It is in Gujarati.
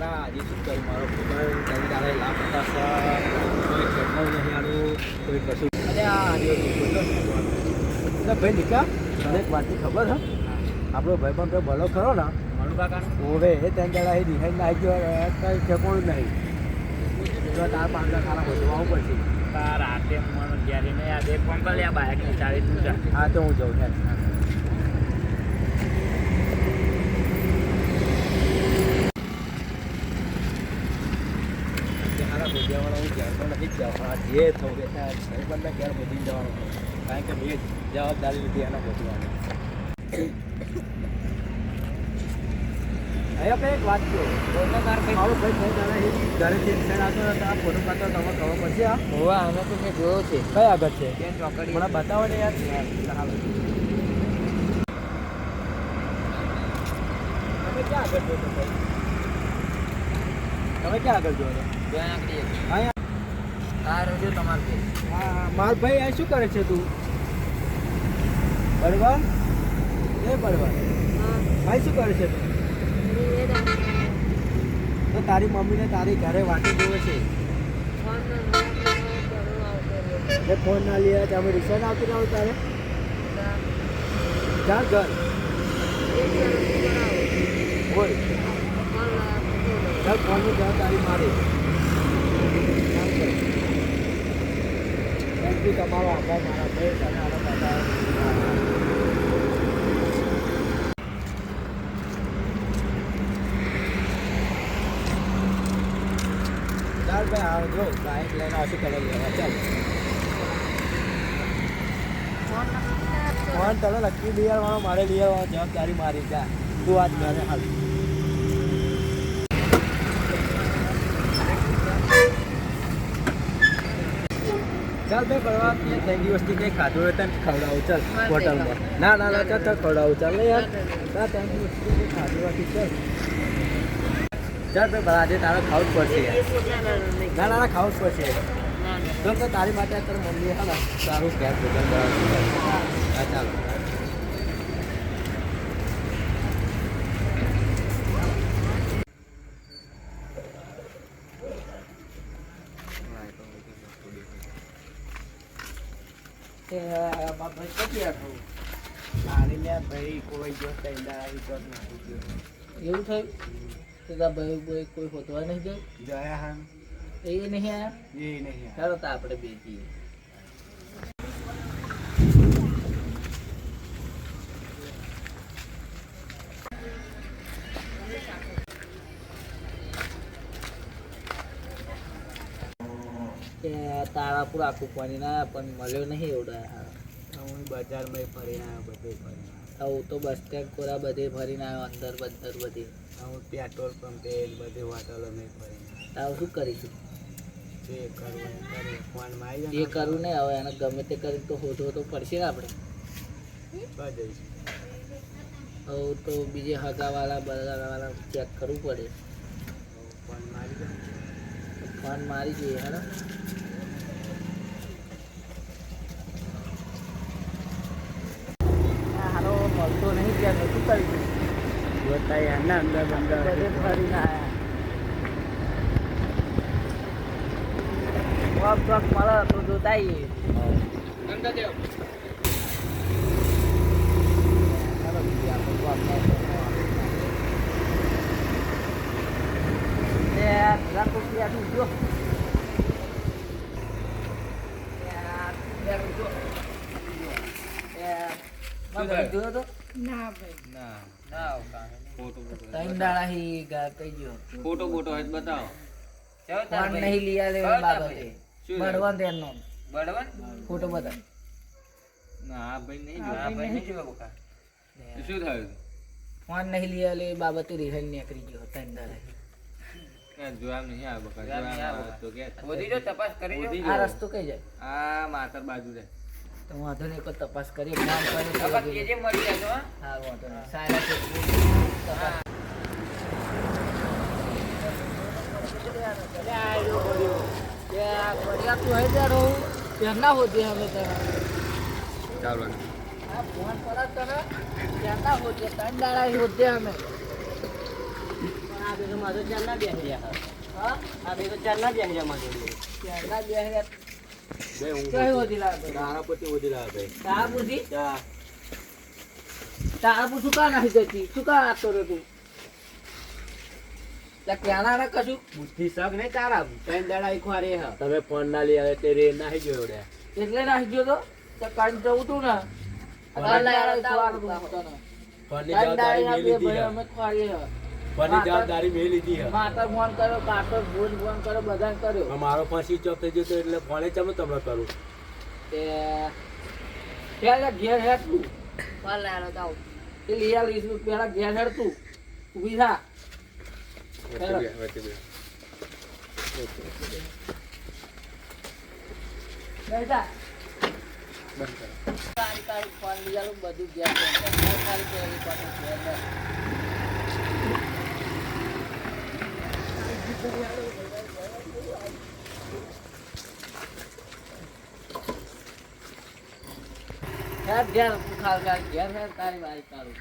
મારા આજે શું કર્યું મારો મોબાઈલ કઈ દાડે લાપતા કોઈ ઘટનાઓ નહીં આનું કોઈ કશું અરે આ હાર્યો એટલે ભાઈ નીકા મને એક વાતની ખબર હે આપણો ભાઈ પણ ભલો ખરો ને મારું કાકાનો હોવે એ ત્યાં દાડા એ રિહાઈ નાખી ગયો કંઈ ઠેકોણું નહીં એટલે તાર 5 લાખ ખાના વધવાનું પડશે તાર રાતે મને જ્યારે નહીં યાદ એક ફોન કરી લે બાઇકની ચાલી તું જા હા તો હું જાઉં સારા ભોજિયાવાળા હું ઘેર તો નથી જ જવાના જે થવું કે ઘરે બંને ઘેર ભોજી જવાનું કારણ કે મેં જવાબદારી લીધી એના ભોજવાનું અહીંયા કંઈ એક વાત કહો મારો ભાઈ થઈ જાણે એ ઘરેથી સાઈડ આવતો હતા ફોટો પાડતો તમે ખબર પડશે આ હોવા આને તો મેં જોયો છે કઈ આગળ છે બેન ચોકડી મને બતાવો ને યાર હાલ તમે ક્યાં આગળ જોતો ભાઈ તમે ક્યાં આગળ જોયો માર ભાઈ આ શું કરે છે તું બળવા એ બળવા ભાઈ શું કરે છે તું તો તારી મમ્મીને તારી ઘરે વાટી જોવે છે ફોન ના લે તમે રિક્ષા ના આવતી રહો તારે ચાર ઘર બોલ ફોનની જવાબદારી મારી તમારો આભાર મારા ભાઈ તમે આનો બતાવો ચાલ ભાઈ આવજો બાઇક લઈને આવશું કલર લેવા ચાલ ફોન તને લખી લઈ આવવાનો મારે લઈ આવવાનો જવાબદારી મારી જા તું આજ ઘરે હાલ ચાલ ભાઈ બળવા ત્યાં 3 દિવસથી કંઈ ખાધું હોય તને ખવડાવું ચાલ હોટલમાં ના ના ના ચાલ ખવડાવું ચાલ ને યાર ના 3 દિવસથી કંઈ ખાધું નથી ચાલ ચાલ ભાઈ આજે તારે ખાવું જ પડશે ના ના ના ખાવું જ પડશે તો તારી માટે તારી મમ્મીએ હા ને સારું ઘેર ભોજન બનાવ્યું હા ચાલો એવું થયું તો ભાઈ કોઈ હોતવા નહીં જાય હા એ નહીં આયા એ નહીં ચાલો તો આપણે બે જઈએ તારાપુર આખું પાણી ના પણ મળ્યો નહીં એવડા હું બજારમાં ફરી આવ્યો બધે ફરી હું તો બસ સ્ટેન્ડ કોરા બધે ફરીને આવ્યો અંદર બધી હું પેટ્રોલ પંપે બધે હોટલો મેં ફરી તાવ શું કરીશું જે કરવું કરે ફોનમાં આવી જે કરવું ને હવે એને ગમે તે કરી તો હોધવો તો પડશે ને આપણે બધે હવે તો બીજે હગાવાળા બધાવાળા ચેક કરવું પડે ફોન મારી જોઈએ હે ને હાલો મળતો નહીં ત્યાં શું કરીશું બતાવી આના અંદર બધે ફરીને આવ્યા ચોક મળે તો જોતા આવીએ ફોટો બોટો હોય બતાવો નહીં લીયા લેવા બાબતે બળવંત એનો ફોટો બતાવ ના ભાઈ નહીં શું થયું ફોન નહીં લીયા લે બાબતે રિહાઈ નીકળી ગયો ત્રણ દાડા જોવા નહીં આવે આ રસ્તો કઈ જાય આ માતર બાજુ રે તો વાંધો નહીં કોઈ તપાસ કરીએ હા વાંધો નહીં સારા છે ના હોતી અમે ચાલો ફોન પર તને ક્યાં હોતી ત્રણ દાડા હોતી અમે આ બે તો મારે ચારના બેસી રહ્યા હા આ બે તો ચારના બેસી રહ્યા મારે ત્યારના બે હજાર બે હું કઈ વધી લાવે તારા પતિ વધી રહ્યા ભાઈ તારા પૂછી ચા તારા પૂછું કા નાખી દેતી શું કા આપતો રહ્યો તું ત્યાં ક્યાંના ને કશું બુદ્ધિ શક નહીં તારા ત્રણ દાડા એક વાર એ હા તમે ફોન ના લઈ આવે તે રે નાહી ગયો એવડે એટલે નાખી ગયો તો કાઢી જવું તું ને ફોનની જવાબદારી મેં લીધી હે ફોનની જવાબદારી મેં લીધી હે માતા ફોન કર્યો કાતો ભૂલ ફોન કર્યો બધાને કર્યો પણ મારો ફોન સ્વિચ ઓફ થઈ ગયો તો એટલે ફોને ચમ તમને કરું તે પેલા ઘેર હેડ તું ફોન લાવ્યો તો એ લઈ આવીશ પેલા ઘેર હેડ તું ઊભી થા બેટા તારી ફોન લઈ આવું બધું ઘેર તારી પેલી પાછું ઘેર હેર ઘેર તું ખાલ ઘેર હેર તારી વારી તારું